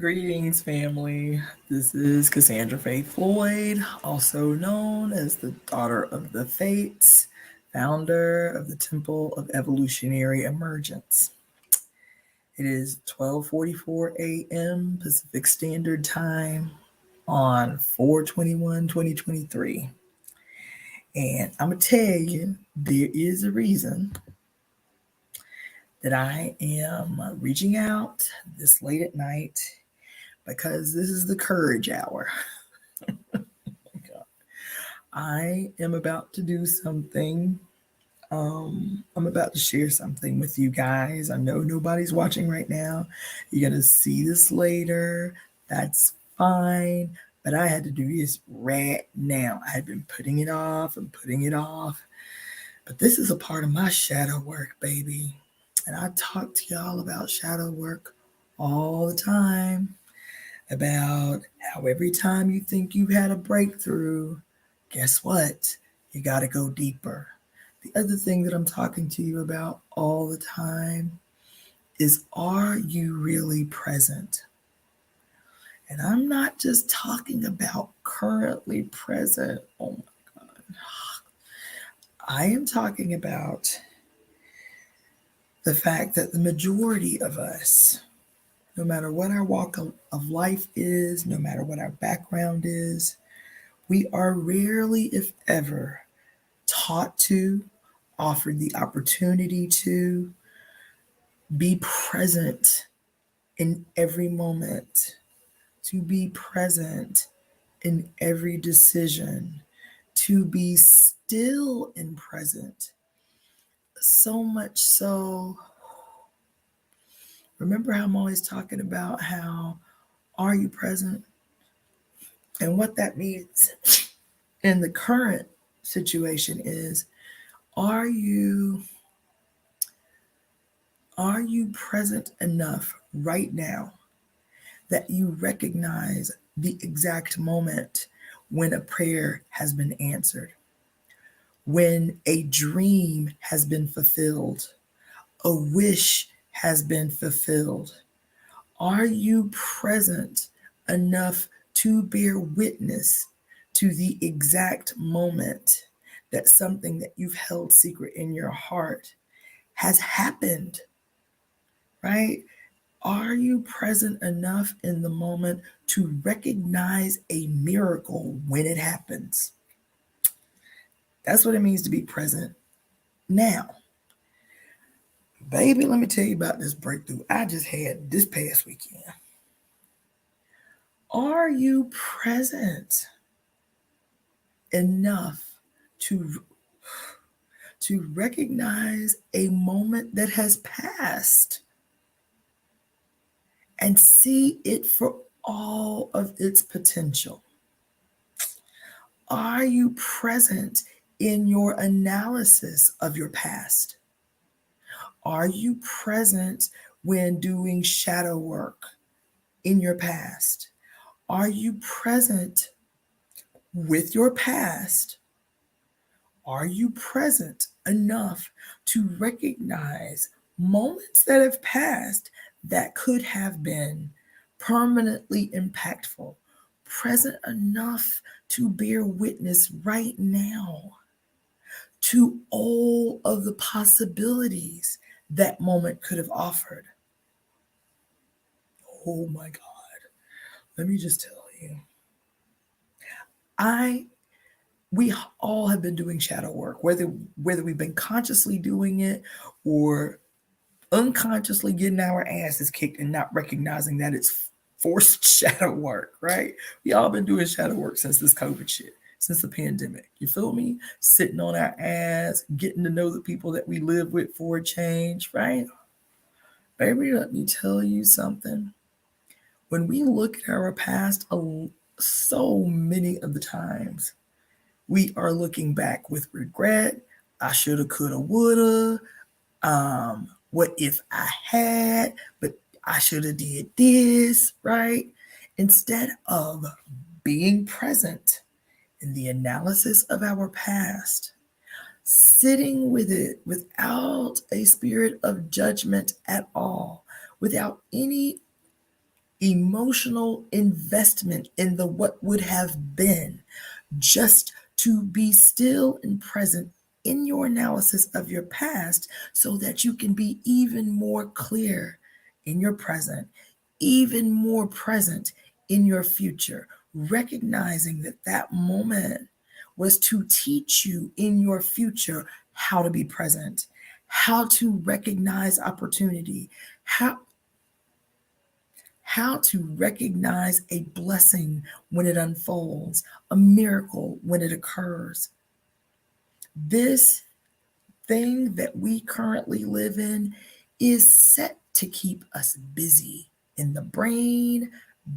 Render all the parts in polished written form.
Greetings, family. This is Cassandra Faith Floyd, also known as the Daughter of the Fates, founder of the Temple of Evolutionary Emergence. It is 12:44 a.m. Pacific Standard Time on 4/21/2023. And I'm going to tell you, there is a reason that I am reaching out this late at night because this is the courage hour. I am about to do something. I'm about to share something with you guys. I know nobody's watching right now. You're going to see this later. That's fine. But I had to do this right now. I had been putting it off and putting it off. But this is a part of my shadow work, baby. And I talk to y'all about shadow work all the time, about how every time you think you've had a breakthrough, guess what? You got to go deeper. The other thing that I'm talking to you about all the time is, are you really present? And I'm not just talking about currently present. Oh my God. I am talking about the fact that the majority of us, no matter what our walk of life is, no matter what our background is, we are rarely, if ever, taught to, offered the opportunity to be present in every moment, to be present in every decision, to be still and present. So much so, remember how I'm always talking about how are you present? And what that means in the current situation is, are you present enough right now that you recognize the exact moment when a prayer has been answered, when a dream has been fulfilled, a wish has been fulfilled? Are you present enough to bear witness to the exact moment that something that you've held secret in your heart has happened, right? Are you present enough in the moment to recognize a miracle when it happens? That's what it means to be present now. Baby, let me tell you about this breakthrough I just had this past weekend. Are you present enough to recognize a moment that has passed and see it for all of its potential? Are you present in your analysis of your past? Are you present when doing shadow work in your past? Are you present with your past? Are you present enough to recognize moments that have passed that could have been permanently impactful? Present enough to bear witness right now to all of the possibilities that moment could have offered? Oh my God. Let me just tell you. We all have been doing shadow work, whether we've been consciously doing it or unconsciously getting our asses kicked and not recognizing that it's forced shadow work, right? We all been doing shadow work since this COVID shit, since the pandemic. You feel me? Sitting on our ass, getting to know the people that we live with for a change, right? Baby, let me tell you something. When we look at our past, so many of the times we are looking back with regret. I shoulda, coulda, woulda. What if I had, but I shoulda did this, right? Instead of being present in the analysis of our past, sitting with it without a spirit of judgment at all, without any emotional investment in the what would have been, just to be still and present in your analysis of your past so that you can be even more clear in your present, even more present in your future, recognizing that that moment was to teach you in your future how to be present, how to recognize opportunity, how to recognize a blessing when it unfolds, a miracle when it occurs. This thing that we currently live in is set to keep us busy in the brain,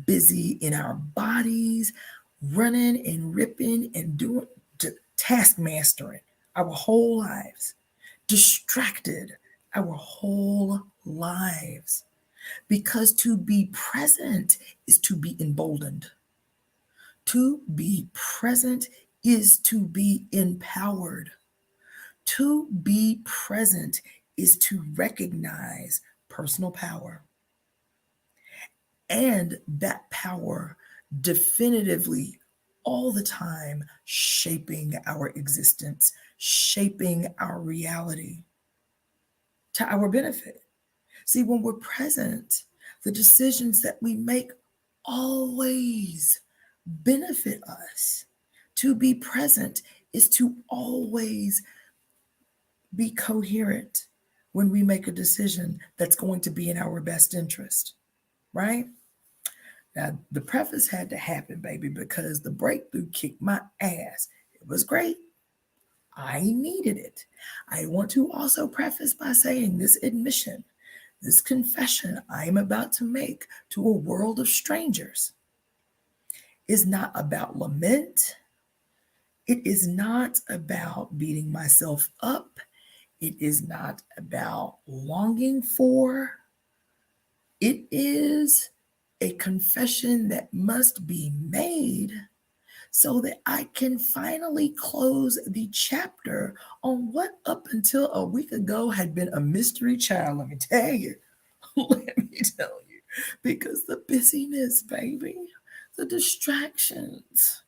busy in our bodies, running and ripping and doing task mastering our whole lives, distracted our whole lives. Because to be present is to be emboldened. To be present is to be empowered. To be present is to recognize personal power. And that power definitively all the time shaping our existence, shaping our reality to our benefit. See, when we're present, the decisions that we make always benefit us. To be present is to always be coherent when we make a decision that's going to be in our best interest, right? Now, the preface had to happen, baby, because the breakthrough kicked my ass. It was great. I needed it. I want to also preface by saying this admission, this confession I am about to make to a world of strangers is not about lament. It is not about beating myself up. It is not about longing for. It is a confession that must be made so that I can finally close the chapter on what up until a week ago had been a mystery child. Let me tell you. Let me tell you. Because the busyness, baby, the distractions,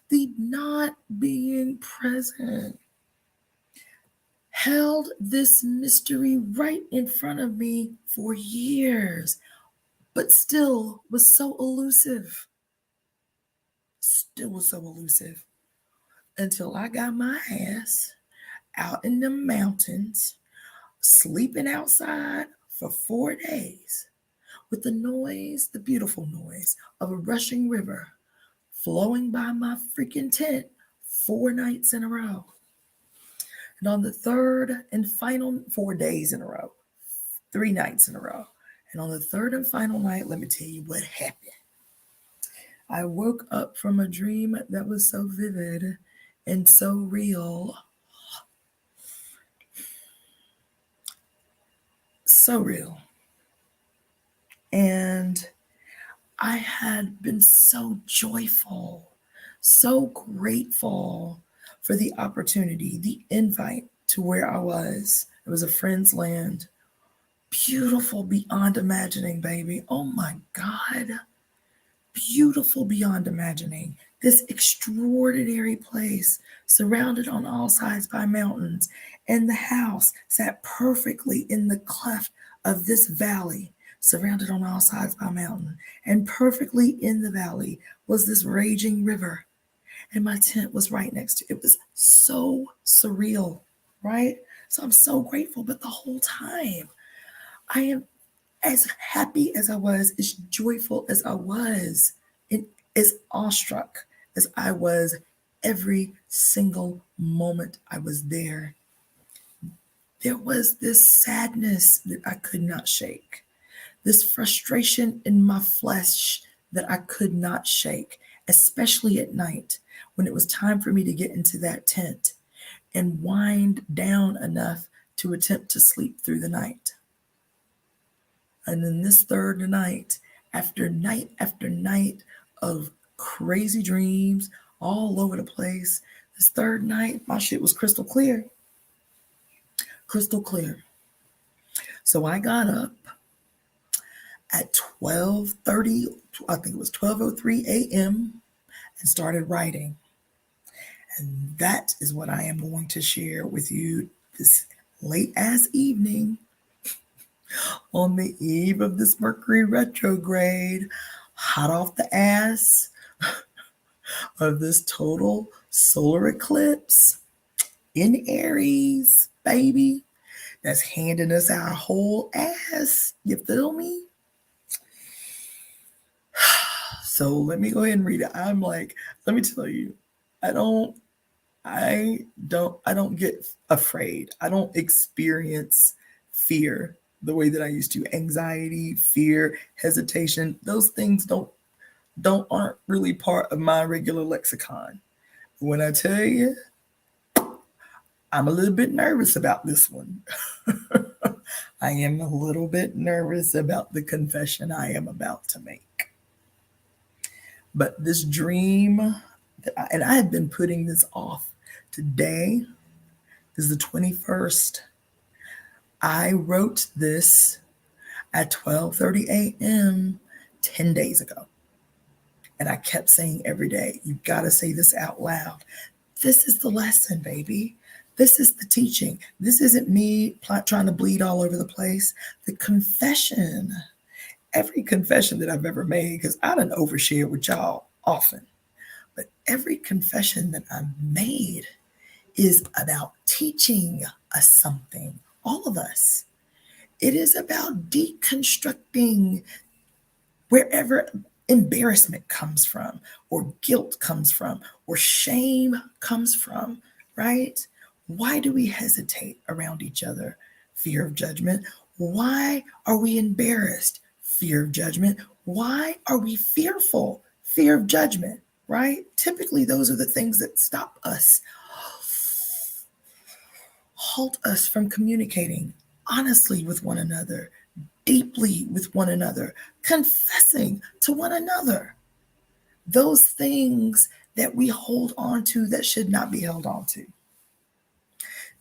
the not being present held this mystery right in front of me for years, but still was so elusive. Still was so elusive until I got my ass out in the mountains, sleeping outside for 4 days with the noise, the beautiful noise of a rushing river flowing by my freaking tent 4 nights in a row. And on the third and final 4 days in a row, 3 nights in a row. And on the third and final night, let me tell you what happened. I woke up from a dream that was so vivid and so real. So real. And I had been so joyful, so grateful for the opportunity, the invite to where I was. It was a friend's land. Beautiful beyond imagining, baby. Oh my God. Beautiful beyond imagining. This extraordinary place, surrounded on all sides by mountains, and the house sat perfectly in the cleft of this valley, surrounded on all sides by mountain, and perfectly in the valley was this raging river, and my tent was right next to it. It was so surreal, right? So I'm so grateful, but the whole time I am as happy as I was, as joyful as I was, and as awestruck as I was every single moment I was there. There was this sadness that I could not shake, this frustration in my flesh that I could not shake, especially at night when it was time for me to get into that tent and wind down enough to attempt to sleep through the night. And then this third night after night of crazy dreams all over the place, this third night, my shit was crystal clear. Crystal clear. So I got up at 12:30, I think it was 12:03 a.m., and started writing. And that is what I am going to share with you this late as evening on the eve of this Mercury retrograde, hot off the ass of this total solar eclipse in Aries, baby, that's handing us our whole ass. You feel me? So let me go ahead and read it. I'm like, let me tell you, I don't get afraid. I don't experience fear the way that I used to. Anxiety, fear, hesitation, those things aren't really part of my regular lexicon. When I tell you, I'm a little bit nervous about this one. I am a little bit nervous about the confession I am about to make. But this dream, and I have been putting this off. Today is the 21st. I wrote this at 12:30 a.m. 10 days ago. And I kept saying every day, you got to say this out loud. This is the lesson, baby. This is the teaching. This isn't me trying to bleed all over the place. The confession, every confession that I've ever made, because I done overshare with y'all often, but every confession that I've made is about teaching us something, all of us. It is about deconstructing wherever embarrassment comes from, or guilt comes from, or shame comes from, right? Why do we hesitate around each other? Fear of judgment. Why are we embarrassed? Fear of judgment. Why are we fearful? Fear of judgment, right? Typically, those are the things that stop us, halt us from communicating honestly with one another, deeply with one another, confessing to one another. Those things that we hold on to that should not be held on to.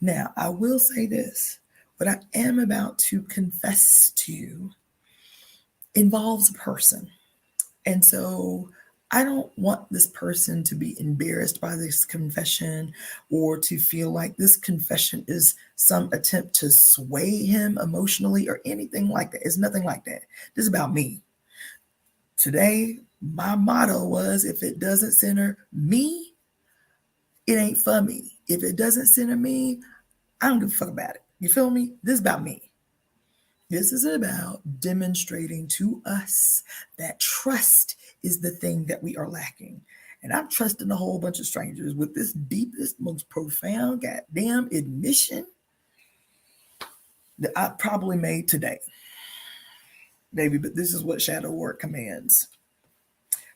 Now, I will say this: what I am about to confess to you involves a person. And so I don't want this person to be embarrassed by this confession, or to feel like this confession is some attempt to sway him emotionally or anything like that. It's nothing like that. This is about me. Today, my motto was, if it doesn't center me, it ain't for me. If it doesn't center me, I don't give a fuck about it. You feel me? This is about me. This is about demonstrating to us that trust is the thing that we are lacking. And I'm trusting a whole bunch of strangers with this deepest, most profound goddamn admission that I probably made today. Baby, but this is what shadow work commands.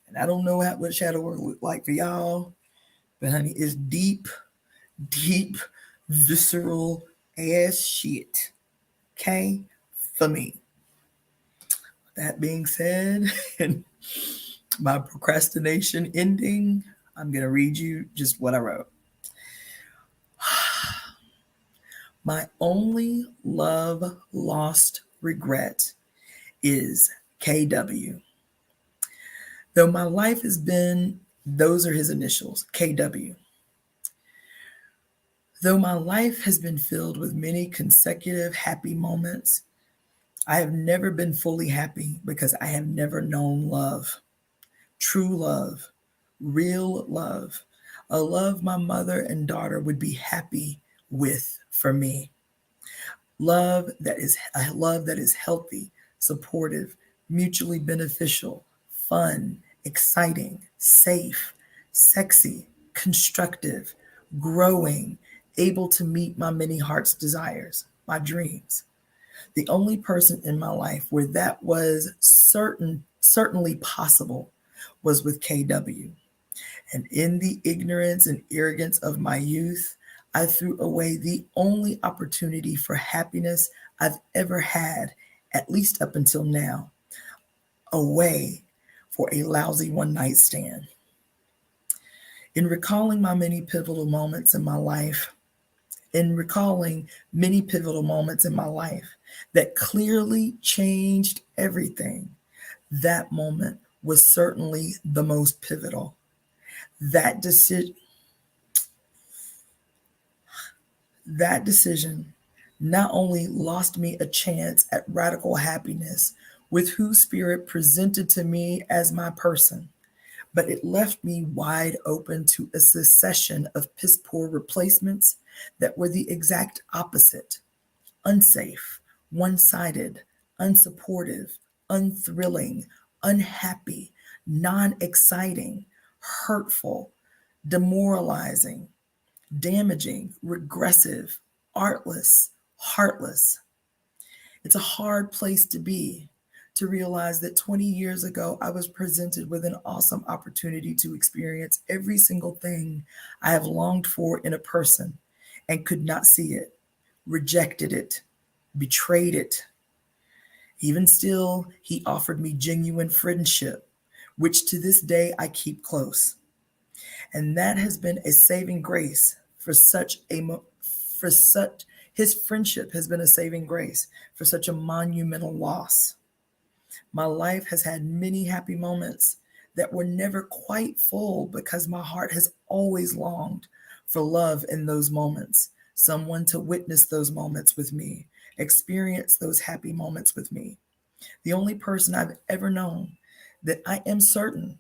And I don't know what shadow work look like for y'all, but honey, it's deep, deep, visceral ass shit. Okay? For me. That being said, and my procrastination ending, I'm going to read you just what I wrote. My only love lost regret is KW. Though my life has been, those are his initials, KW. Though my life has been filled with many consecutive happy moments, I have never been fully happy because I have never known love, true love, real love, a love my mother and daughter would be happy with for me. A love that is healthy, supportive, mutually beneficial, fun, exciting, safe, sexy, constructive, growing, able to meet my many heart's desires, my dreams. The only person in my life where that was certainly possible was with KW. And in the ignorance and arrogance of my youth, I threw away the only opportunity for happiness I've ever had, at least up until now, away for a lousy one night stand. In recalling many pivotal moments in my life, that clearly changed everything. That moment was certainly the most pivotal. That decision That decision not only lost me a chance at radical happiness with who Spirit presented to me as my person, but it left me wide open to a succession of piss poor replacements that were the exact opposite: unsafe, one sided, unsupportive, unthrilling, unhappy, non exciting, hurtful, demoralizing, damaging, regressive, artless, heartless. It's a hard place to be, to realize that 20 years ago, I was presented with an awesome opportunity to experience every single thing I have longed for in a person and could not see it, rejected it, betrayed it. Even still, he offered me genuine friendship, which to this day I keep close. And that has been a saving grace for such his friendship has been a saving grace for such a monumental loss. My life has had many happy moments that were never quite full because my heart has always longed for love in those moments, someone to witness those moments with me, experience those happy moments with me. The only person I've ever known that I am certain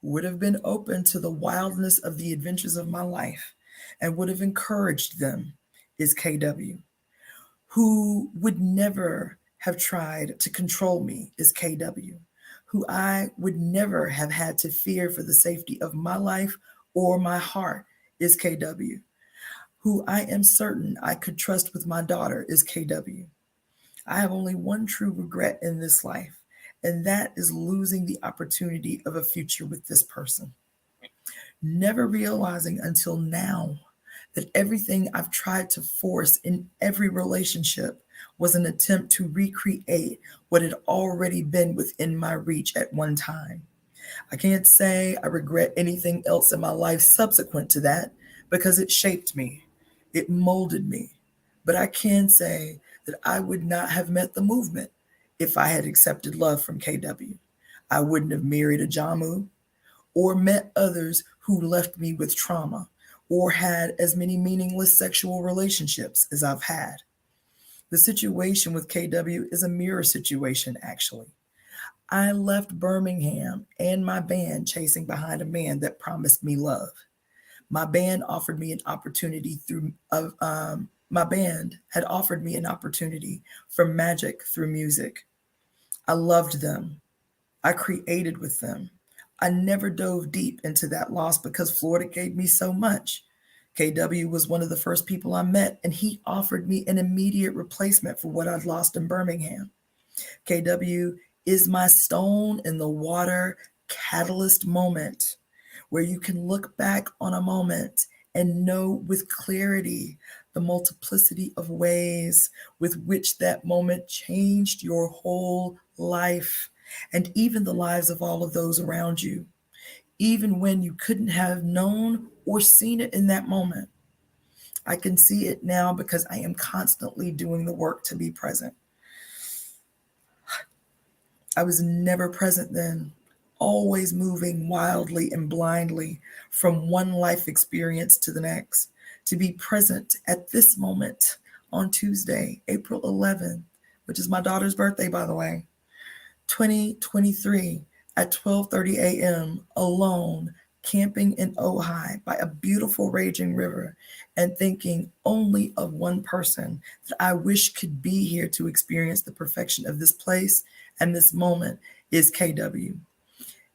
would have been open to the wildness of the adventures of my life and would have encouraged them is KW. Who would never have tried to control me is KW. Who I would never have had to fear for the safety of my life or my heart is KW. Who I am certain I could trust with my daughter is KW. I have only one true regret in this life, and that is losing the opportunity of a future with this person. Never realizing until now that everything I've tried to force in every relationship was an attempt to recreate what had already been within my reach at one time. I can't say I regret anything else in my life subsequent to that because it shaped me, it molded me. But I can say that I would not have met the movement if I had accepted love from KW. I wouldn't have married a Jamu or met others who left me with trauma or had as many meaningless sexual relationships as I've had. The situation with KW is a mirror situation, actually. I left Birmingham and my band chasing behind a man that promised me love. My band offered me an opportunity through my band had offered me an opportunity for magic through music. I loved them. I created with them. I never dove deep into that loss because Florida gave me so much. KW was one of the first people I met, and he offered me an immediate replacement for what I'd lost in Birmingham. KW is my stone in the water catalyst moment where you can look back on a moment and know with clarity the multiplicity of ways with which that moment changed your whole life and even the lives of all of those around you, even when you couldn't have known or seen it in that moment. I can see it now because I am constantly doing the work to be present. I was never present then, always moving wildly and blindly from one life experience to the next. To be present at this moment on Tuesday, April 11th, which is my daughter's birthday, by the way, 2023 at 12:30 a.m. alone, camping in Ojai by a beautiful raging river and thinking only of one person that I wish could be here to experience the perfection of this place and this moment is KW.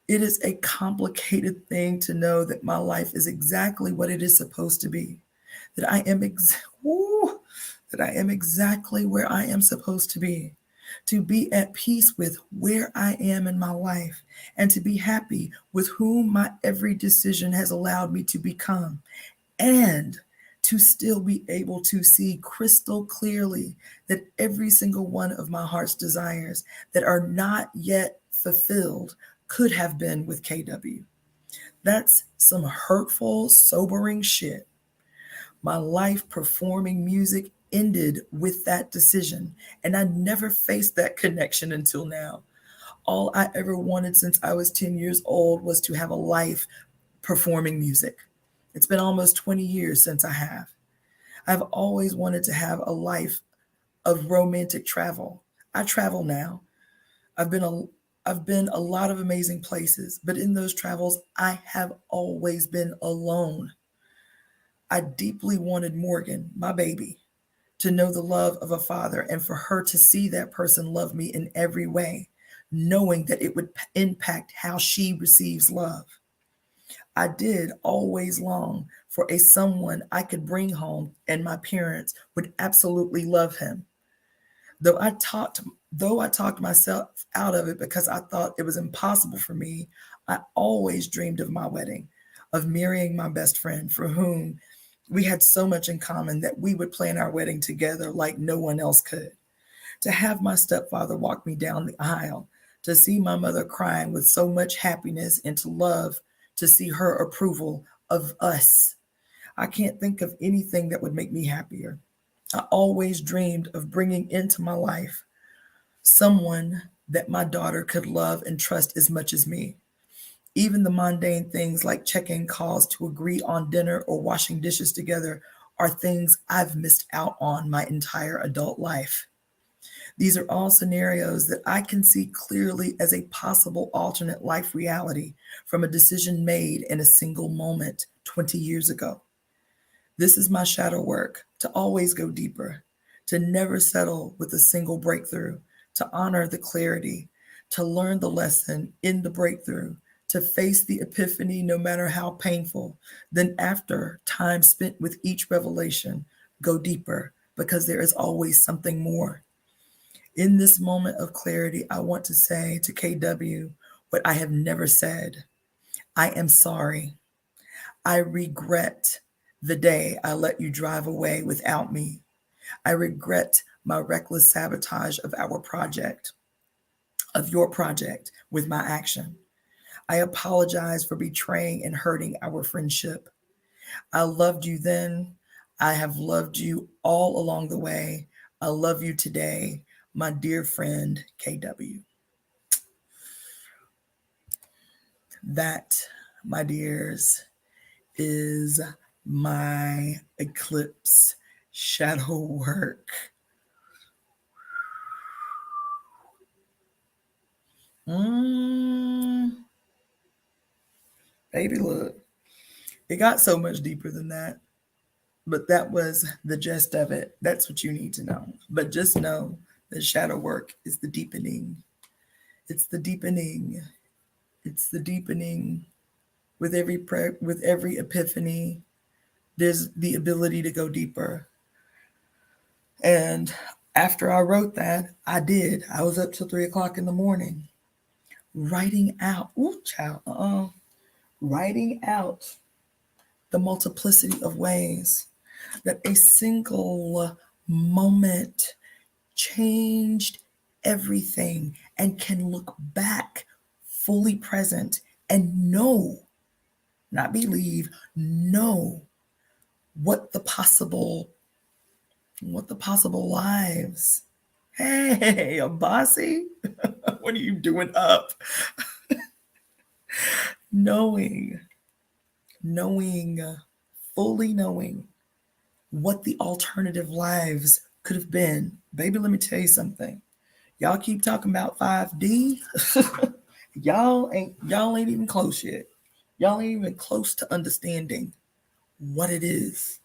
It is a complicated thing to know that my life is exactly what it is supposed to be, that that I am exactly where I am supposed to be at peace with where I am in my life, and to be happy with whom my every decision has allowed me to become, and to still be able to see crystal clearly that every single one of my heart's desires that are not yet fulfilled could have been with KW. That's some hurtful, sobering shit. My life performing music ended with that decision. And I never faced that connection until now. All I ever wanted since I was 10 years old was to have a life performing music. It's been almost 20 years since I have. I've always wanted to have a life of romantic travel. I travel now. I've been a I've been a lot of amazing places, but in those travels, I have always been alone. I deeply wanted Morgan, my baby, to know the love of a father and for her to see that person love me in every way, knowing that it would impact how she receives love. I did always long for a someone I could bring home and my parents would absolutely love him. Though I talked though I talked myself out of it because I thought it was impossible for me, I always dreamed of my wedding, of marrying my best friend for whom we had so much in common that we would plan our wedding together like no one else could. To have my stepfather walk me down the aisle, to see my mother crying with so much happiness, and to love to see her approval of us. I can't think of anything that would make me happier. I always dreamed of bringing into my life someone that my daughter could love and trust as much as me. Even the mundane things like checking calls to agree on dinner or washing dishes together are things I've missed out on my entire adult life. These are all scenarios that I can see clearly as a possible alternate life reality from a decision made in a single moment 20 years ago. This is my shadow work, to always go deeper, to never settle with a single breakthrough, to honor the clarity, to learn the lesson in the breakthrough, to face the epiphany no matter how painful. Then, after time spent with each revelation, go deeper because there is always something more. In this moment of clarity, I want to say to KW what I have never said. I am sorry. I regret the day I let you drive away without me. I regret my reckless sabotage of our project, of your project, with my action. I apologize for betraying and hurting our friendship. I loved you then. I have loved you all along the way. I love you today, my dear friend KW. That, my dears, is my eclipse shadow work. Mm, baby, look, it got so much deeper than that, but that was the gist of it. That's what you need to know. But just know that shadow work is the deepening. It's the deepening. It's the deepening. With every epiphany, there's the ability to go deeper. And after I wrote that, I did. I was up till 3 o'clock in the morning, writing out. Ooh, child. Writing out the multiplicity of ways that a single moment changed everything and can look back fully present and know, not believe, know what the possible lives. Hey, a bossy, what are you doing up? knowing, knowing, fully knowing what the alternative lives could have been. Baby, let me tell you something. Y'all keep talking about 5D. y'all ain't even close yet. Y'all ain't even close to understanding what it is.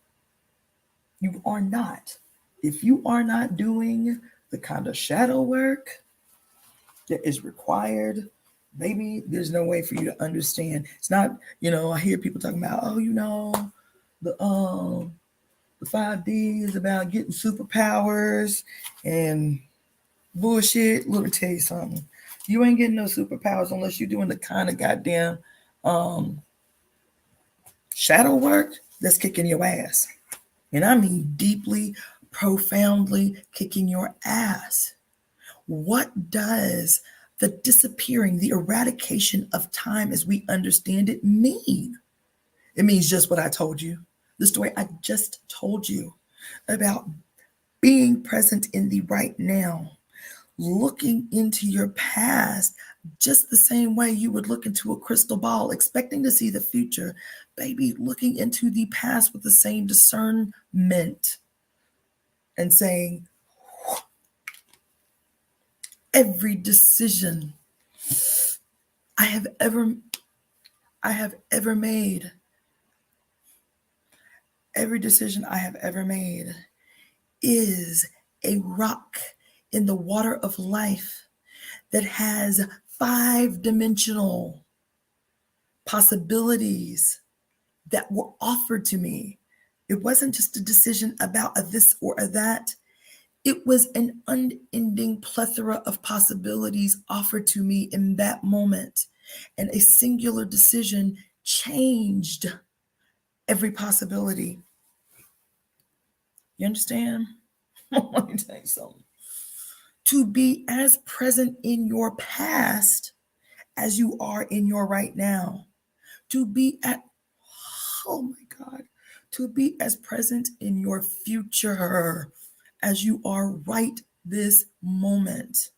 You are not. If you are not doing the kind of shadow work that is required, maybe there's no way for you to understand. It's not, I hear people talking about, the 5D is about getting superpowers and bullshit. Let me tell you something. You ain't getting no superpowers unless you're doing the kind of goddamn shadow work that's kicking your ass. And I mean deeply, profoundly kicking your ass. What does the disappearing, the eradication of time as we understand it mean? It means just what I told you. The story I just told you about Being present in the right now, looking into your past just the same way you would look into a crystal ball, expecting to see the future. Baby, looking into the past with the same discernment and saying, every decision I have ever made, every decision I have ever made is a rock in the water of life that has 5-dimensional possibilities that were offered to me. It wasn't just a decision about a this or a that. It was an unending plethora of possibilities offered to me in that moment. And a singular decision changed every possibility. You understand? Let me tell you something. To be as present in your past as you are in your right now. To be at, oh my God, to be as present in your future as you are right this moment.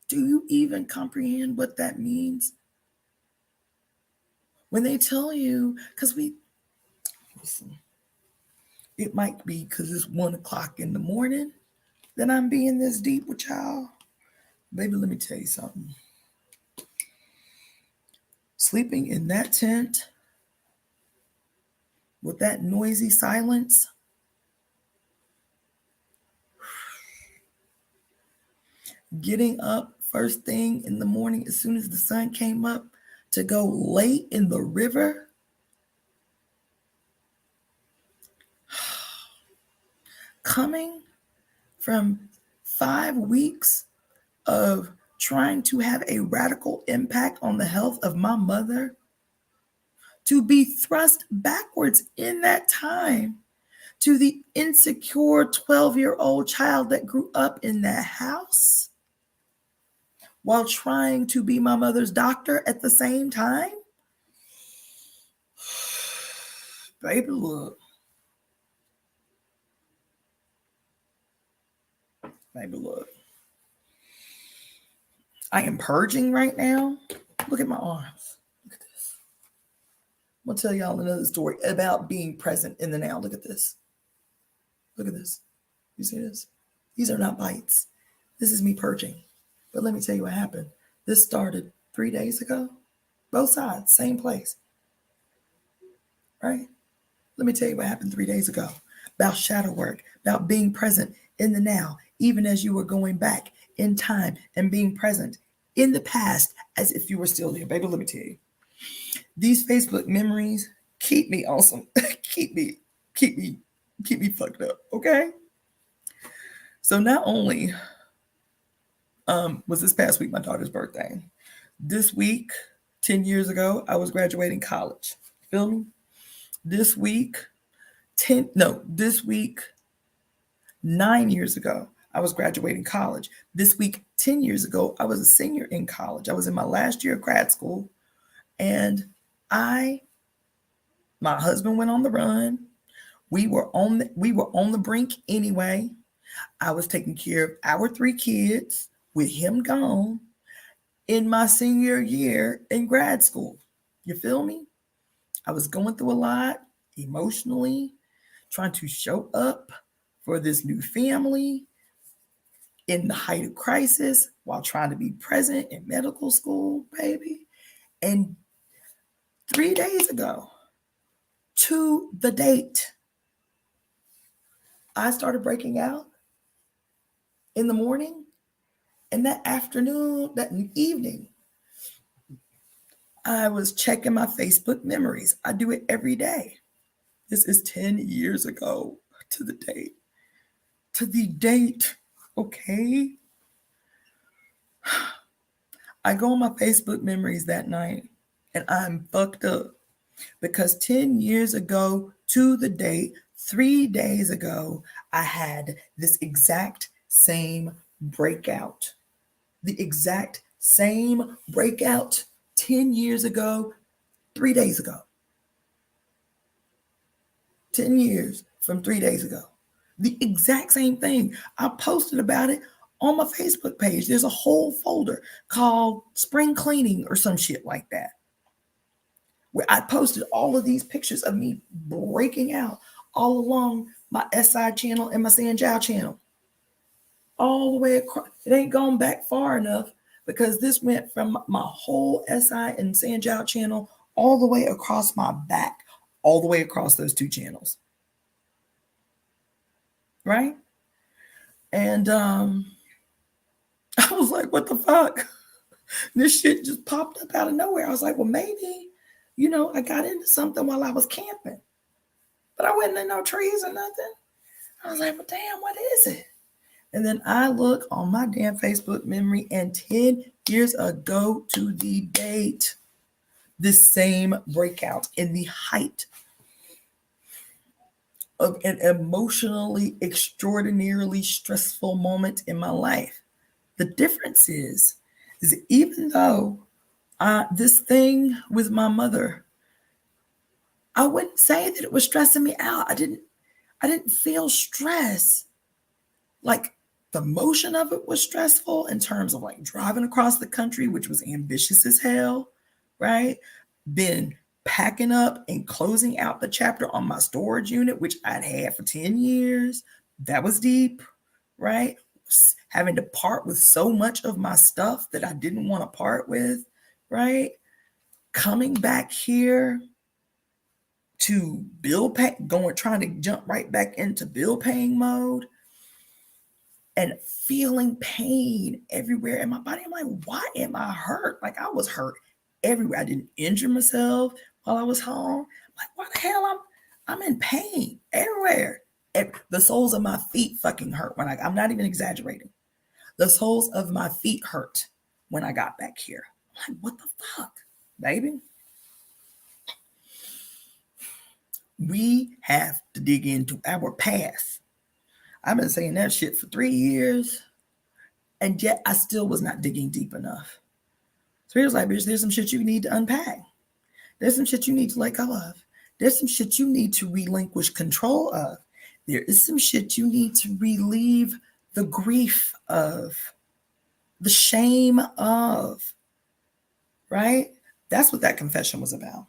Do you even comprehend what that means? When they tell you, because listen, it might be because it's 1:00 in the morning that I'm being this deep with y'all. Baby, let me tell you something. Sleeping in that tent with that noisy silence, getting up first thing in the morning as soon as the sun came up to go lay in the river, coming from 5 weeks of trying to have a radical impact on the health of my mother, to be thrust backwards in that time to the insecure 12-year-old child that grew up in that house while trying to be my mother's doctor at the same time. Baby, look. Baby, look. I am purging right now. Look at my arms. Look at this. I'm going to tell y'all another story about being present in the now. Look at this. Look at this. You see this? These are not bites. This is me purging. But let me tell you what happened. This started 3 days ago. Both sides, same place. Right? Let me tell you what happened 3 days ago. About shadow work, about being present in the now, even as you were going back in time and being present in the past as if you were still there. Baby, let me tell you. These Facebook memories keep me awesome. keep me fucked up, okay? So not only was this past week my daughter's birthday. This week, 10 years ago, I was graduating college. Feel me? This week, 9 years ago, I was graduating college. This week, 10 years ago, I was a senior in college. I was in my last year of grad school. And my husband went on the run. We were on the brink anyway. I was taking care of our 3 kids with him gone in my senior year in grad school. You feel me? I was going through a lot emotionally, trying to show up for this new family in the height of crisis while trying to be present in medical school, baby. And 3 days ago, to the date, I started breaking out in the morning, and that afternoon, that evening, I was checking my Facebook memories. I do it every day. This is 10 years ago to the date. To the date, okay? I go on my Facebook memories that night, and I'm fucked up because 10 years ago to the date, 3 days ago, I had this exact same breakout. The exact same breakout 10 years ago, 3 days ago. 10 years from 3 days ago. The exact same thing. I posted about it on my Facebook page. There's a whole folder called Spring Cleaning or some shit like that, where I posted all of these pictures of me breaking out all along my SI channel and my Sanjiao channel. All the way across. It ain't gone back far enough because this went from my whole SI and Sanjiao channel all the way across my back, all the way across those two channels. Right? And I was like, what the fuck? This shit just popped up out of nowhere. I was like, well, maybe, I got into something while I was camping. But I wasn't in no trees or nothing. I was like, well, damn, what is it? And then I look on my damn Facebook memory, and 10 years ago to the date, this same breakout in the height of an emotionally extraordinarily stressful moment in my life. The difference is even though this thing with my mother, I wouldn't say that it was stressing me out. I didn't feel stress. Like, the motion of it was stressful in terms of like driving across the country, which was ambitious as hell, right? Then packing up and closing out the chapter on my storage unit, which I'd had for 10 years. That was deep, right? Having to part with so much of my stuff that I didn't want to part with, right? Coming back here to bill pay, trying to jump right back into bill paying mode, and feeling pain everywhere in my body. I'm like, why am I hurt? Like, I was hurt everywhere. I didn't injure myself while I was home. I'm like, why the hell I'm in pain everywhere. The soles of my feet fucking hurt when I'm not even exaggerating. The soles of my feet hurt when I got back here. I'm like, what the fuck, baby? We have to dig into our past. I've been saying that shit for 3 years, and yet I still was not digging deep enough. So he was like, bitch, there's some shit you need to unpack. There's some shit you need to let go of. There's some shit you need to relinquish control of. There is some shit you need to relieve the grief of, the shame of, right? That's what that confession was about.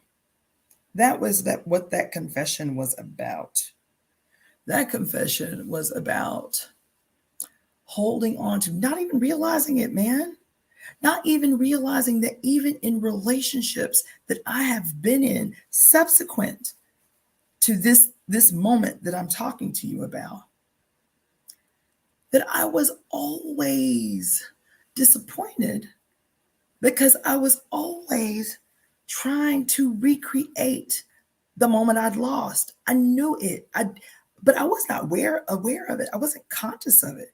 What that confession was about. That confession was about holding on to, not even realizing it, man. Not even realizing that even in relationships that I have been in subsequent to this moment that I'm talking to you about, that I was always disappointed because I was always trying to recreate the moment I'd lost. I knew it. But I was not aware of it. I wasn't conscious of it.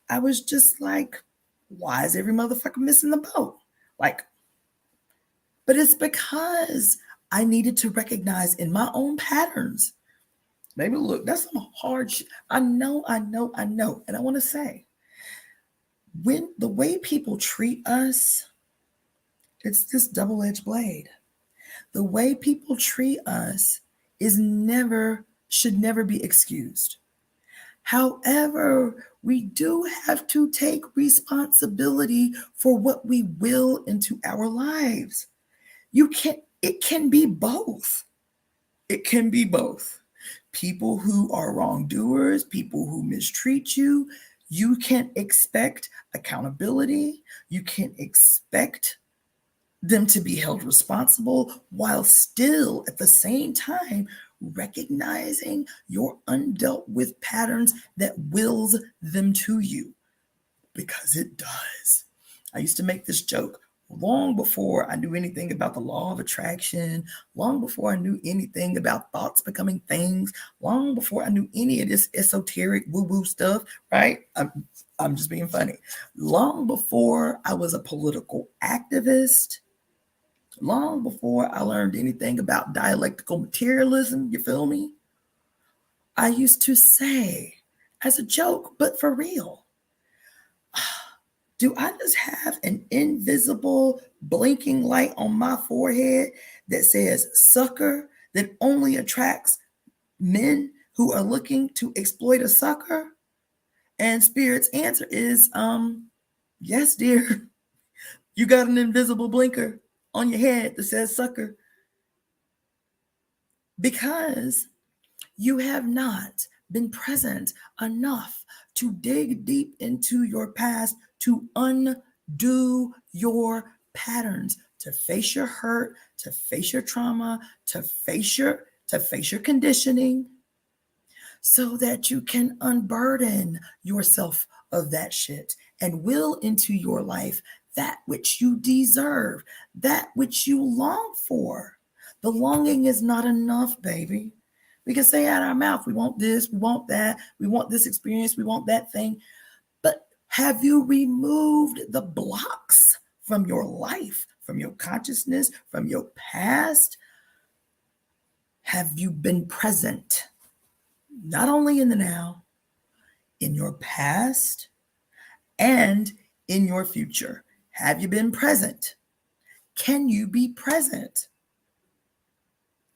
I was just like, why is every motherfucker missing the boat? Like, but it's because I needed to recognize in my own patterns. Baby, look, that's some hard shit. I know. And I want to say, when the way people treat us, it's this double-edged blade. The way people treat us should never be excused. However, we do have to take responsibility for what we will into our lives. It can be both. It can be both. People who are wrongdoers, people who mistreat you, you can expect accountability. You can expect them to be held responsible while still at the same time recognizing your undealt with patterns that wills them to you, because it does. I used to make this joke long before I knew anything about the law of attraction, long before I knew anything about thoughts becoming things, long before I knew any of this esoteric woo-woo stuff, right? I'm just being funny. Long before I was a political activist, long before I learned anything about dialectical materialism, you feel me? I used to say, as a joke, but for real, do I just have an invisible blinking light on my forehead that says sucker, that only attracts men who are looking to exploit a sucker? And Spirit's answer is, yes, dear. You got an invisible blinker on your head that says sucker because you have not been present enough to dig deep into your past to undo your patterns, to face your hurt, to face your trauma, to face your conditioning, so that you can unburden yourself of that shit and will into your life that which you deserve, that which you long for. The longing is not enough, baby. We can say out our mouth, we want this, we want that, we want this experience, we want that thing. But have you removed the blocks from your life, from your consciousness, from your past? Have you been present? Not only in the now, in your past, and in your future. Have you been present? Can you be present?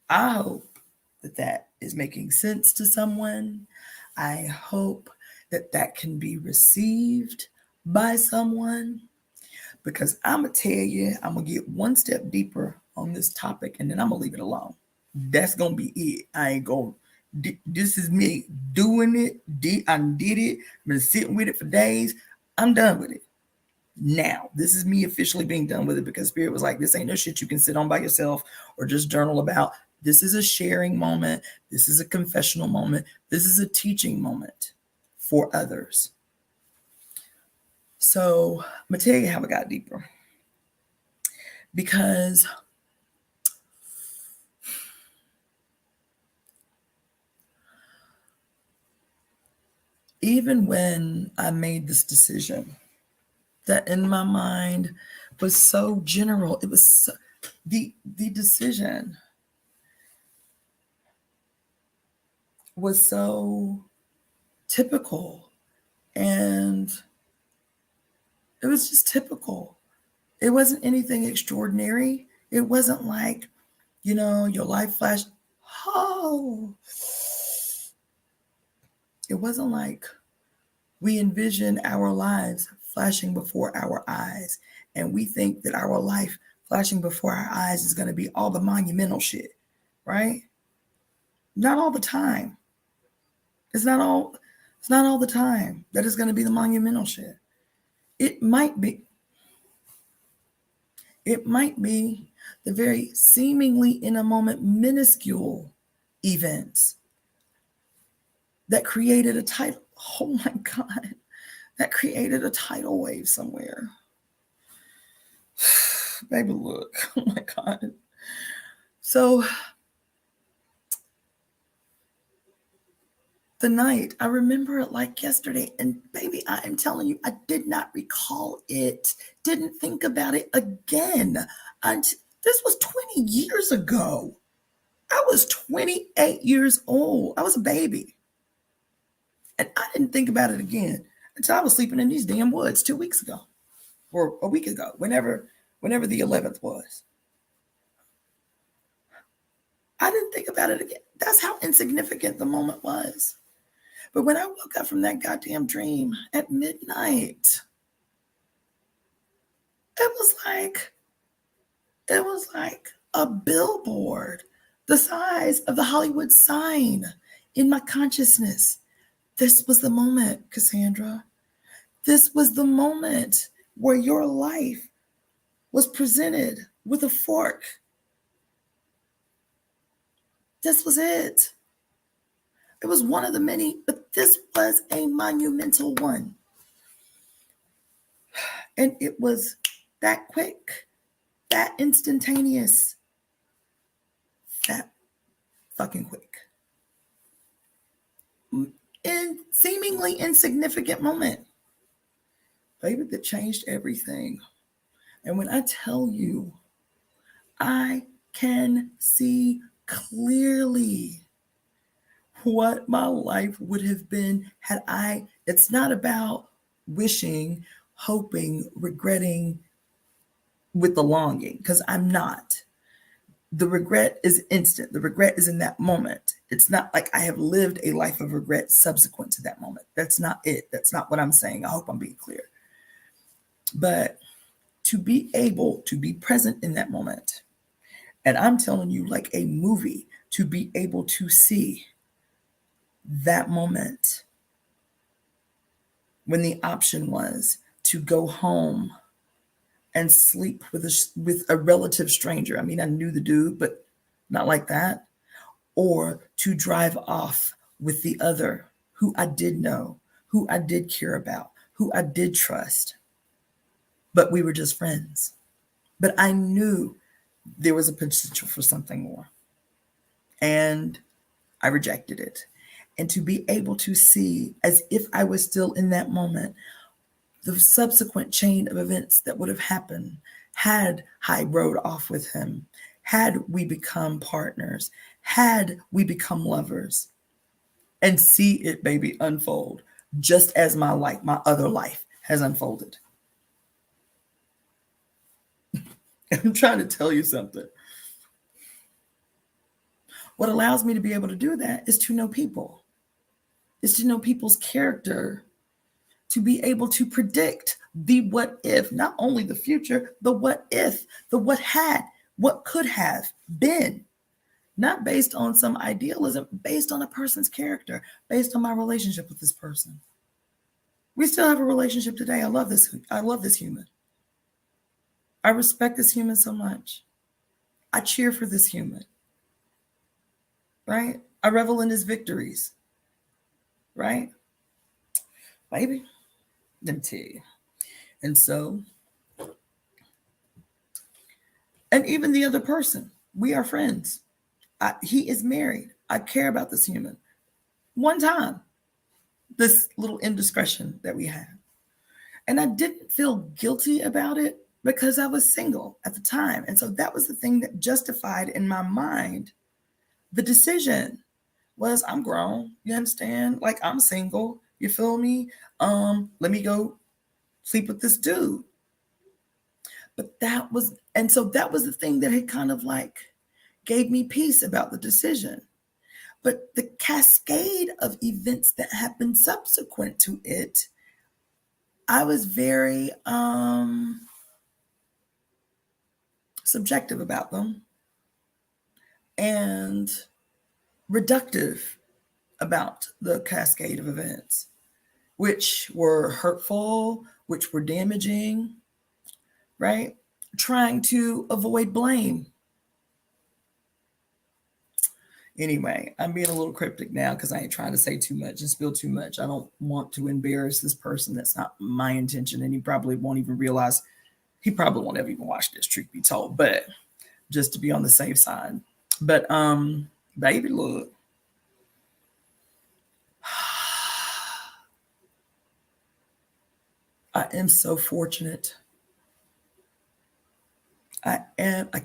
I hope that that is making sense to someone. I hope that that can be received by someone, because I'm going to tell you, I'm going to get one step deeper on this topic and then I'm going to leave it alone. That's going to be it. I ain't going to. This is me doing it. I did it. I've been sitting with it for days. I'm done with it. Now, this is me officially being done with it, because Spirit was like, this ain't no shit you can sit on by yourself or just journal about. This is a sharing moment. This is a confessional moment. This is a teaching moment for others. So I'm going to tell you how it got deeper. Because even when I made this decision, that in my mind was so general, it was so, the decision was so typical, and it was just typical. It wasn't anything extraordinary. It wasn't like, your life flashed. Oh, it wasn't like we envision our lives flashing before our eyes, and we think that our life flashing before our eyes is going to be all the monumental shit, right? Not all the time. It's not all the time that it's going to be the monumental shit. It might be the very seemingly in a moment minuscule events that created a tidal. Oh my God, that created a tidal wave somewhere. Baby, look. Oh my God. So the night, I remember it like yesterday, and baby, I am telling you, I did not recall it, didn't think about it again. This was 20 years ago. I was 28 years old. I was a baby. And I didn't think about it again until I was sleeping in these damn woods 2 weeks ago, or a week ago, whenever the 11th was. I didn't think about it again. That's how insignificant the moment was. But when I woke up from that goddamn dream at midnight, it was like a billboard the size of the Hollywood sign in my consciousness. This was the moment, Cassandra. This was the moment where your life was presented with a fork. This was it. It was one of the many, but this was a monumental one. And it was that quick, that instantaneous, that fucking quick. And seemingly insignificant moment, baby, that changed everything. And when I tell you, I can see clearly what my life would have been had it's not about wishing, hoping, regretting with the longing, because I'm not. The regret is instant. The regret is in that moment. It's not like I have lived a life of regret subsequent to that moment. That's not it. That's not what I'm saying. I hope I'm being clear. But to be able to be present in that moment, and I'm telling you, like a movie, to be able to see that moment when the option was to go home and sleep with a relative stranger. I mean, I knew the dude, but not like that. Or to drive off with the other who I did know, who I did care about, who I did trust, but we were just friends. But I knew there was a potential for something more. And I rejected it. And to be able to see, as if I was still in that moment, the subsequent chain of events that would have happened had I rode off with him, had we become partners, had we become lovers, and see it, baby, unfold just as my life, my other life has unfolded. I'm trying to tell you something. What allows me to be able to do that is to know people, is to know people's character, to be able to predict the what if, not only the future, the what if, the what had, what could have been, not based on some idealism, based on a person's character, based on my relationship with this person. We still have a relationship today. I love this. I love this human. I respect this human so much. I cheer for this human. Right? I revel in his victories. Right? Baby, let me tell you. And so, and even the other person, we are friends. He is married. I care about this human. One time, this little indiscretion that we had. And I didn't feel guilty about it because I was single at the time. And so that was the thing that justified in my mind the decision was I'm grown. You understand? Like I'm single. You feel me? Let me go sleep with this dude. But that was, and so that was the thing that had kind of like gave me peace about the decision. But the cascade of events that happened subsequent to it, I was very subjective about them and reductive about the cascade of events, which were hurtful, which were damaging, right? Trying to avoid blame. Anyway, I'm being a little cryptic now because I ain't trying to say too much and spill too much. I don't want to embarrass this person. That's not my intention. And he probably won't even realize, he probably won't ever even watch this, truth be told, but just to be on the safe side. But baby, look. I am so fortunate. I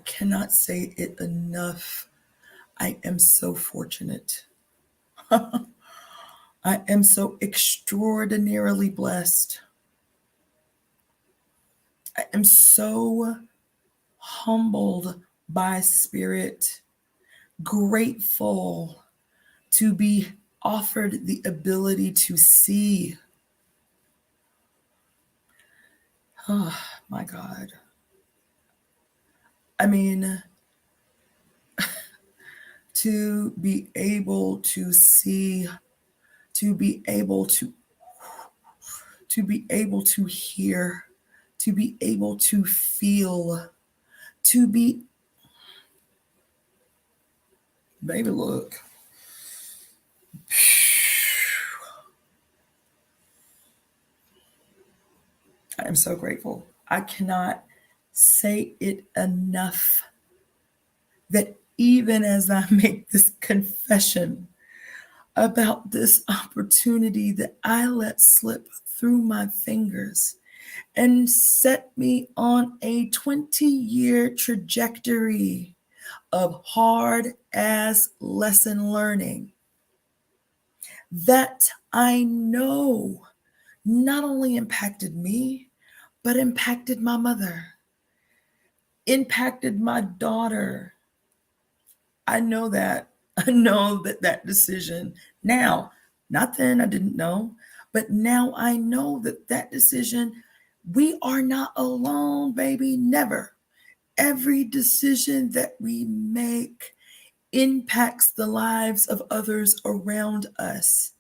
cannot say it enough. I am so fortunate. I am so extraordinarily blessed. I am so humbled by spirit, grateful to be offered the ability to see. Oh, my God. I mean, to be able to see, to be able to hear, to be able to feel, to be, baby, look. I am so grateful. I cannot say it enough that even as I make this confession about this opportunity that I let slip through my fingers and set me on a 20-year trajectory of hard ass lesson learning that I know not only impacted me, but impacted my mother, impacted my daughter, I know that. I know that decision now. Not then, I didn't know, but now I know that decision, we are not alone, baby. Never. Every decision that we make impacts the lives of others around us.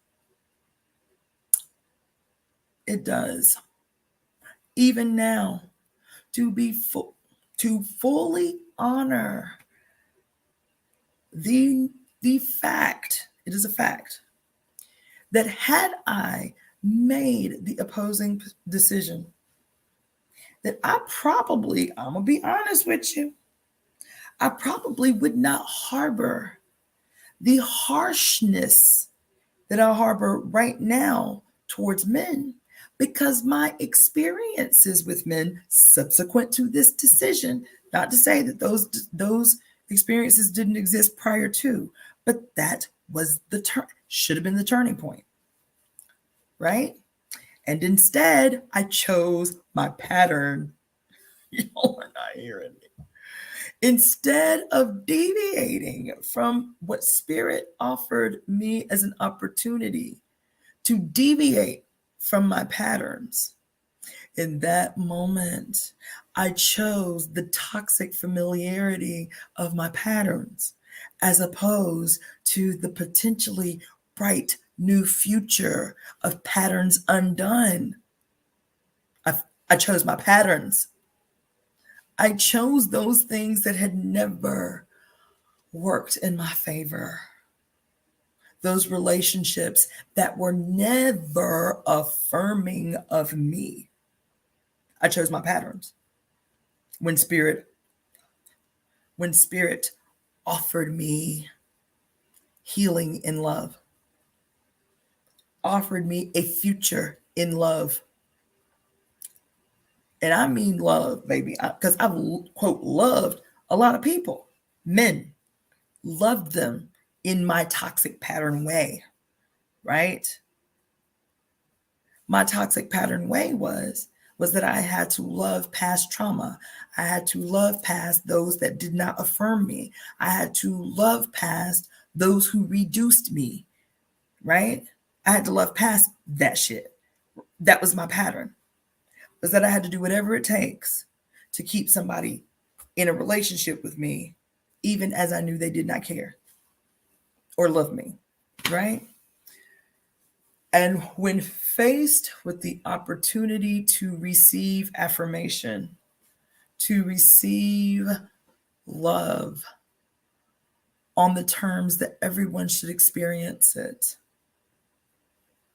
It does. Even now, to fully honor the fact, it is a fact, that had I made the opposing decision, that I'm gonna be honest with you, I probably would not harbor the harshness that I harbor right now towards men, because my experiences with men subsequent to this decision, not to say that those experiences didn't exist prior to, but that was should have been the turning point, right? And instead, I chose my pattern. Y'all are not hearing me. Instead of deviating from what Spirit offered me as an opportunity to deviate from my patterns, in that moment, I chose the toxic familiarity of my patterns as opposed to the potentially bright new future of patterns undone. I chose my patterns. I chose those things that had never worked in my favor. Those relationships that were never affirming of me. I chose my patterns. When spirit offered me healing in love, offered me a future in love. And I mean love, baby, because I've, quote, loved a lot of people, men, loved them in my toxic pattern way, right? My toxic pattern way was that I had to love past trauma. I had to love past those that did not affirm me. I had to love past those who reduced me, right? I had to love past that shit. That was my pattern, was that I had to do whatever it takes to keep somebody in a relationship with me, even as I knew they did not care or love me, right? And when faced with the opportunity to receive affirmation, to receive love on the terms that everyone should experience it,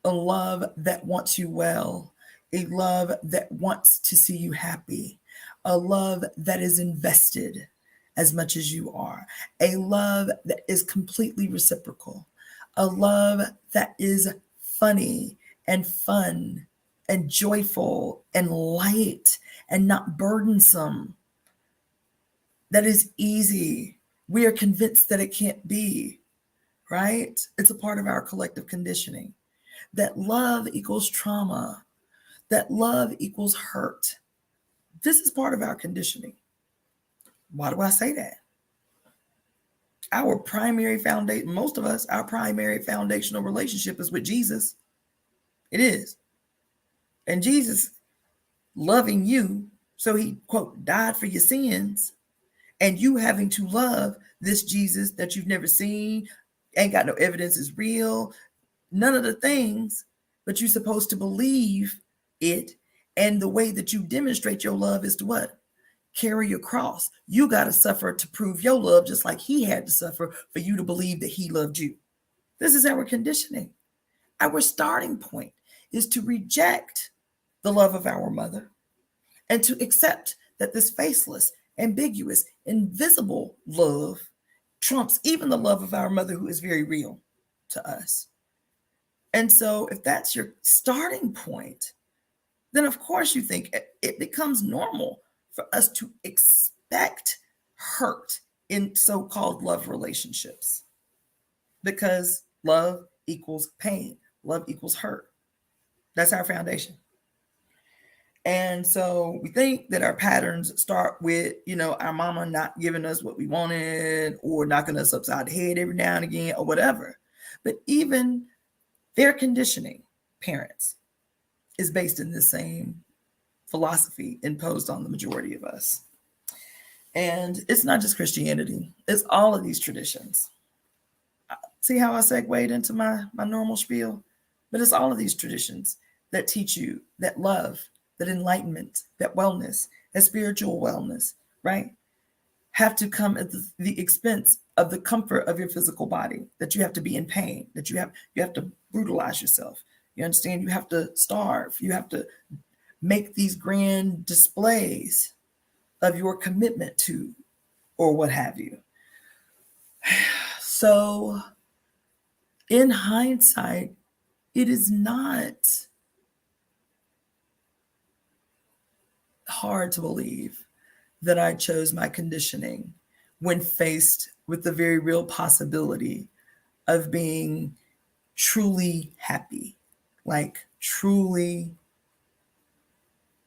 a love that wants you well, a love that wants to see you happy, a love that is invested as much as you are, a love that is completely reciprocal, a love that is funny and fun and joyful and light and not burdensome, that is easy. We are convinced that it can't be, right? It's a part of our collective conditioning. That love equals trauma, that love equals hurt. This is part of our conditioning. Why do I say that? Our primary foundation, most of us, our primary foundational relationship is with Jesus. It is. And Jesus loving you, so he, quote, died for your sins, and you having to love this Jesus that you've never seen, ain't got no evidence is real, none of the things, but you're supposed to believe it. And the way that you demonstrate your love is to what? Carry your cross. You got to suffer to prove your love, just like he had to suffer for you to believe that he loved you. This is our conditioning. Our starting point is to reject the love of our mother and to accept that this faceless, ambiguous, invisible love trumps even the love of our mother, who is very real to us. And so if that's your starting point, then of course you think it becomes normal for us to expect hurt in so-called love relationships, because love equals pain, love equals hurt. That's our foundation. And so we think that our patterns start with, our mama not giving us what we wanted or knocking us upside the head every now and again or whatever. But even their conditioning, parents, is based in the same philosophy imposed on the majority of us. And it's not just Christianity, it's all of these traditions. See how I segued into my normal spiel? But it's all of these traditions that teach you that love, that enlightenment, that wellness, that spiritual wellness, right, have to come at the expense of the comfort of your physical body, that you have to be in pain, that you have to brutalize yourself. You understand? You have to starve. You have to make these grand displays of your commitment to, or what have you. So, in hindsight, it is not hard to believe that I chose my conditioning when faced with the very real possibility of being truly happy. Like, truly,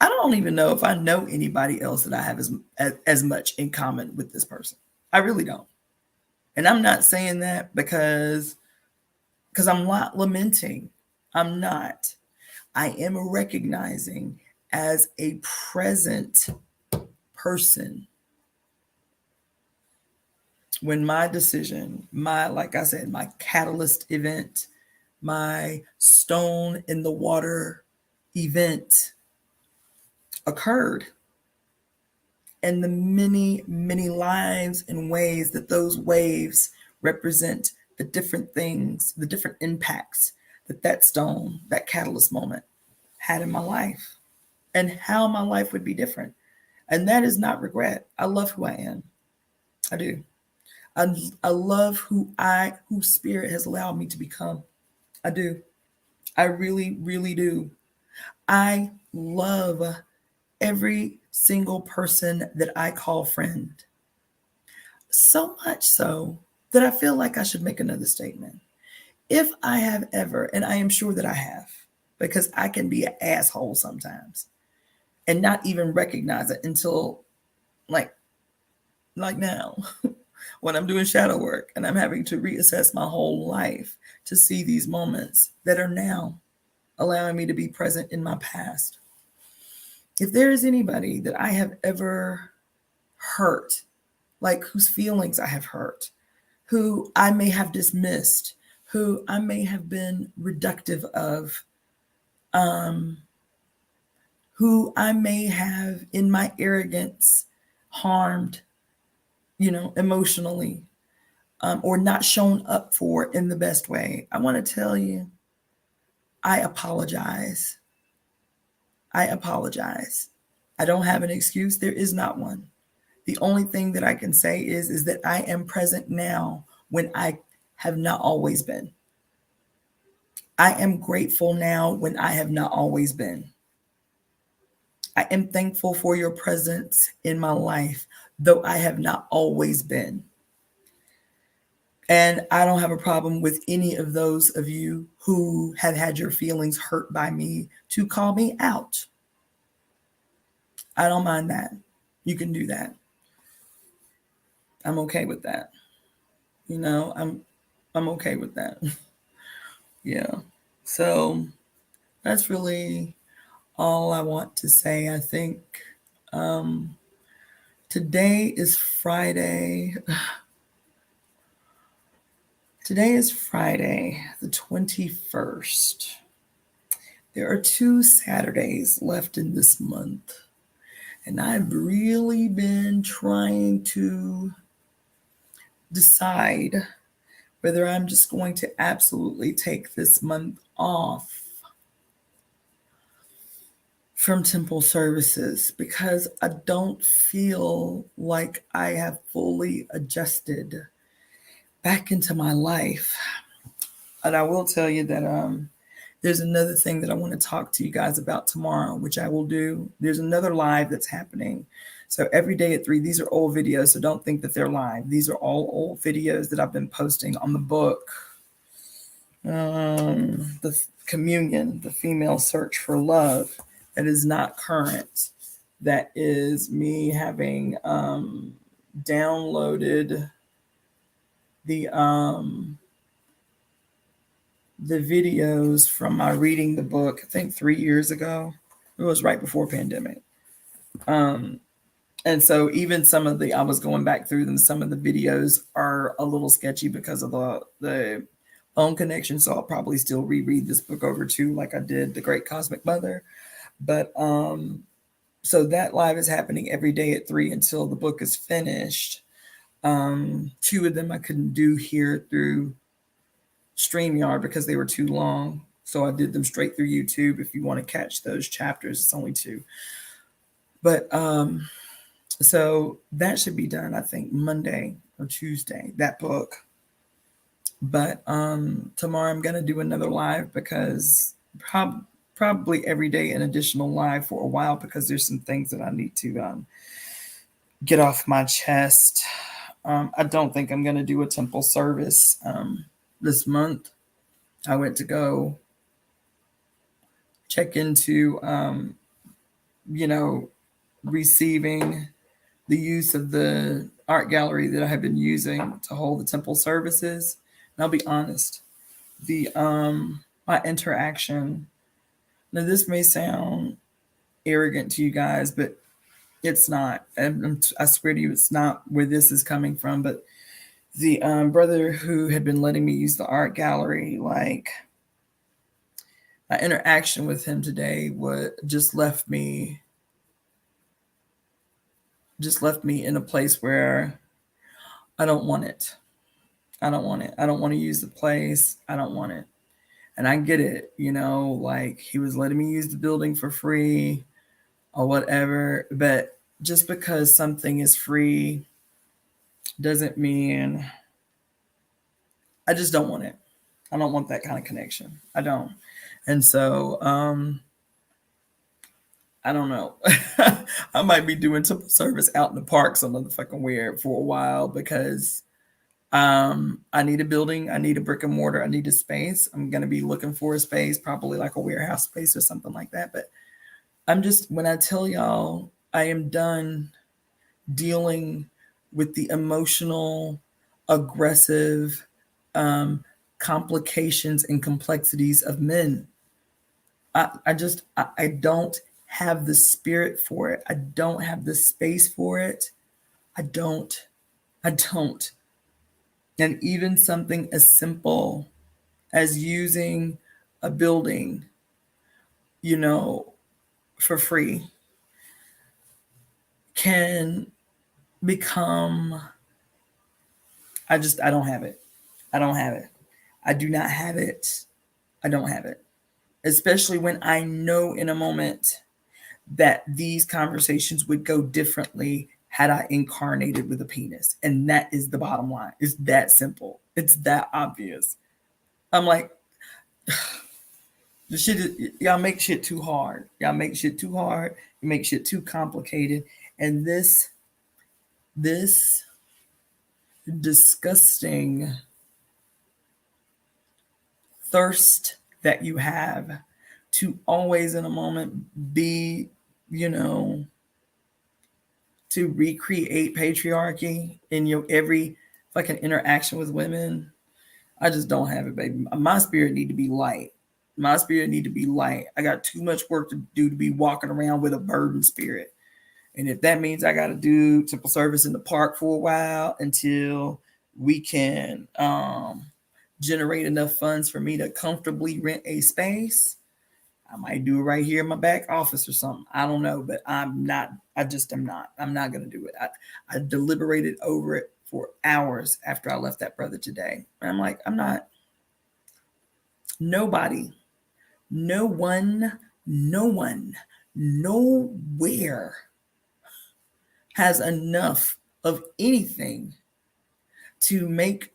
I don't even know if I know anybody else that I have as much in common with this person. I really don't. And I'm not saying that because I'm not lamenting. I'm not. I am recognizing as a present person when my decision, like I said, my catalyst event, my stone in the water event occurred, and the many, many lives and ways that those waves represent the different things, the different impacts that stone, that catalyst moment had in my life, and how my life would be different. And that is not regret. I love who I am. I do. I love who Spirit has allowed me to become. I do. I really, really do. I love every single person that I call friend. So much so that I feel like I should make another statement. If I have ever, and I am sure that I have, because I can be an asshole sometimes and not even recognize it until like now when I'm doing shadow work and I'm having to reassess my whole life to see these moments that are now allowing me to be present in my past. If there is anybody that I have ever hurt, like whose feelings I have hurt, who I may have dismissed, who I may have been reductive of, who I may have in my arrogance harmed, emotionally, or not shown up for in the best way, I want to tell you, I apologize. I apologize. I don't have an excuse. There is not one. The only thing that I can say is that I am present now when I have not always been. I am grateful now when I have not always been. I am thankful for your presence in my life, though I have not always been. And I don't have a problem with any of those of you who have had your feelings hurt by me to call me out. I don't mind that. You can do that. I'm okay with that. I'm okay with that. Yeah. So that's really all I want to say. I think today is Friday. Today is Friday, the 21st. There are 2 Saturdays left in this month. And I've really been trying to decide whether I'm just going to absolutely take this month off from temple services because I don't feel like I have fully adjusted back into my life. And I will tell you that there's another thing that I want to talk to you guys about tomorrow, which I will do. There's another live that's happening. So every day at 3, these are old videos, so don't think that they're live. These are all old videos that I've been posting on the book, the Communion, the Female Search for Love, that is not current. That is me having downloaded the videos from my reading the book, I think 3 years ago. It was right before pandemic. And so even some of I was going back through them, some of the videos are a little sketchy because of the phone connection. So I'll probably still reread this book over too, like I did The Great Cosmic Mother. But so that live is happening every day at 3 until the book is finished. 2 of them I couldn't do here through StreamYard because they were too long. So I did them straight through YouTube. If you want to catch those chapters, it's only 2. But so that should be done, I think, Monday or Tuesday, that book. But tomorrow I'm going to do another live because probably every day an additional live for a while because there's some things that I need to get off my chest. I don't think I'm going to do a temple service this month. I went to go check into, receiving the use of the art gallery that I have been using to hold the temple services. And I'll be honest, my interaction. Now, this may sound arrogant to you guys, but it's not. I swear to you, it's not where this is coming from. But the brother who had been letting me use the art gallery, like my interaction with him today, just left me in a place where I don't want it. I don't want it. I don't want to use the place. I don't want it. And I get it, like he was letting me use the building for free or whatever. But just because something is free doesn't mean I just don't want it. I don't want that kind of connection. I don't. And so, I don't know. I might be doing temple service out in the park some motherfucking where for a while because I need a building. I need a brick and mortar. I need a space. I'm going to be looking for a space, probably like a warehouse space or something like that. But when I tell y'all, I am done dealing with the emotional, aggressive complications and complexities of men. I don't have the spirit for it. I don't have the space for it. I don't. And even something as simple as using a building, for free can become, I don't have it. I don't have it. I do not have it. I don't have it. Especially when I know in a moment that these conversations would go differently had I incarnated with a penis. And that is the bottom line. It's that simple. It's that obvious. I'm like, y'all make shit too hard. Y'all make shit too hard. You make shit too complicated. And this disgusting thirst that you have to always in a moment be, to recreate patriarchy in your every fucking interaction with women. I just don't have it, baby. My spirit need to be light. My spirit need to be light. I got too much work to do to be walking around with a burdened spirit. And if that means I got to do temple service in the park for a while until we can generate enough funds for me to comfortably rent a space, I might do it right here in my back office or something. I don't know, but I'm not going to do it. I deliberated over it for hours after I left that brother today. And I'm like, I'm not. Nobody, no one, nowhere has enough of anything to make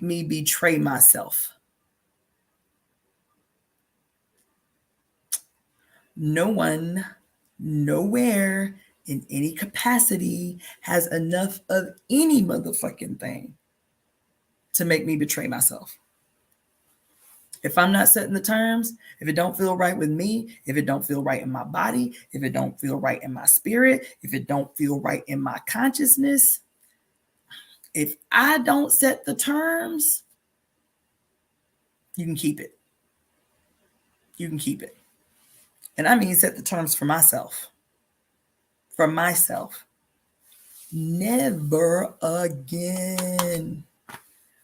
me betray myself. No one, nowhere, in any capacity has enough of any motherfucking thing to make me betray myself. If I'm not setting the terms, if it don't feel right with me, if it don't feel right in my body, if it don't feel right in my spirit, if it don't feel right in my consciousness, if I don't set the terms, you can keep it. You can keep it. And I mean set the terms for myself. For myself. Never again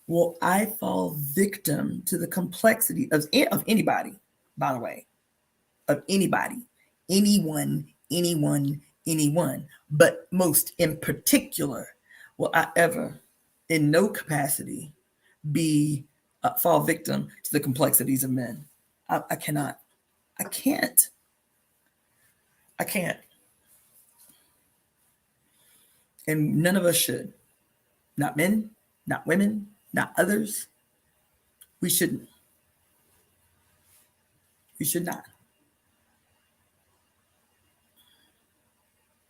will I fall victim to the complexity of anybody, by the way, of anybody, anyone, but most in particular, will I ever, in no capacity, be fall victim to the complexities of men. I cannot. I can't. I can't. And none of us should. Not men, not women, not others. We shouldn't. We should not.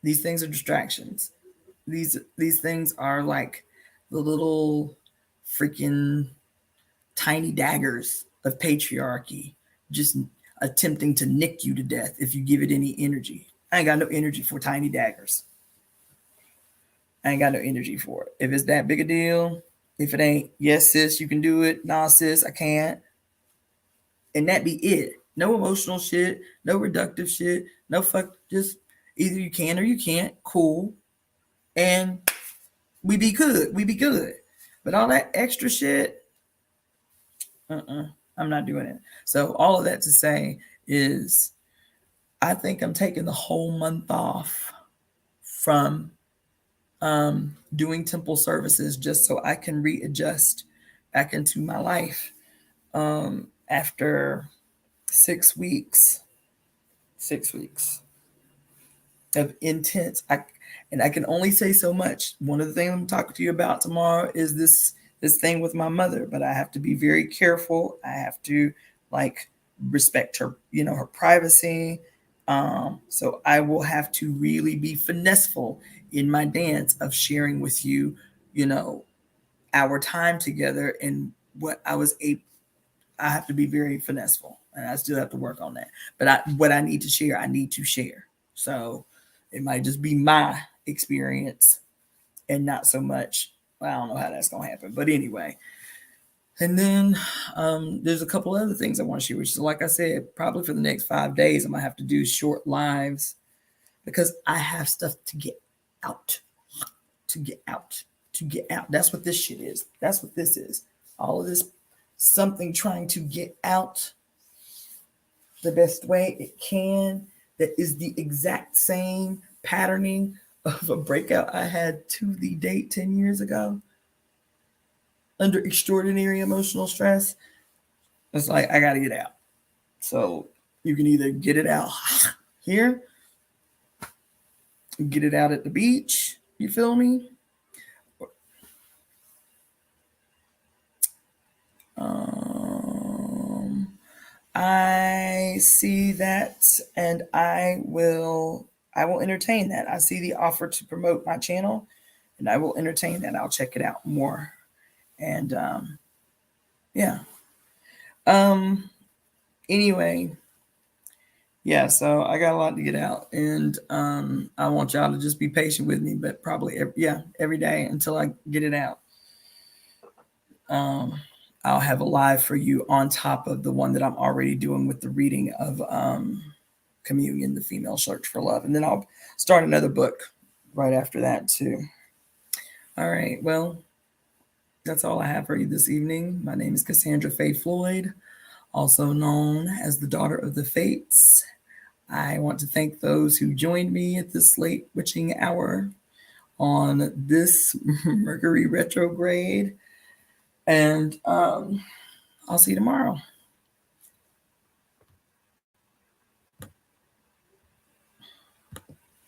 These things are distractions. These things are like the little freaking tiny daggers of patriarchy, just attempting to nick you to death if you give it any energy. I ain't got no energy for tiny daggers. I ain't got no energy for it. If it's that big a deal, if it ain't, yes, sis, you can do it. Nah, sis, I can't. And that be it. No emotional shit, no reductive shit, no fuck, just either you can or you can't. Cool. And we be good. We be good. But all that extra shit, I'm not doing it. So all of that to say is I think I'm taking the whole month off from doing temple services just so I can readjust back into my life after 6 weeks. 6 weeks of intense. I can only say so much. One of the things I'm talking to you about tomorrow is this thing with my mother, but I have to be very careful. I have to like respect her, her privacy. So I will have to really be finesseful in my dance of sharing with you, our time together and what I was able. I have to be very finesseful, and I still have to work on that. But what I need to share, I need to share. So it might just be my experience and not so much. I don't know how that's gonna happen, but anyway. And then there's a couple other things I want to share, which is like I said, probably for the next 5 days, I'm gonna have to do short lives because I have stuff to get out, to get out, to get out. That's what this shit is. That's what this is. All of this, something trying to get out the best way it can. That is the exact same patterning of a breakout I had to the date 10 years ago under extraordinary emotional stress. It's like, I got to get out. So you can either get it out here, get it out at the beach. You feel me? I see that, and I will entertain that. I see the offer to promote my channel, and I will entertain that. I'll check it out more. And yeah. Anyway, yeah, so I got a lot to get out, and I want y'all to just be patient with me, but probably every day until I get it out. I'll have a live for you on top of the one that I'm already doing with the reading of Communion, the Female Search for Love. And then I'll start another book right after that too. All right, well, that's all I have for you this evening. My name is Cassandra Faye Floyd, also known as the Daughter of the Fates. I want to thank those who joined me at this late witching hour on this Mercury retrograde. And I'll see you tomorrow.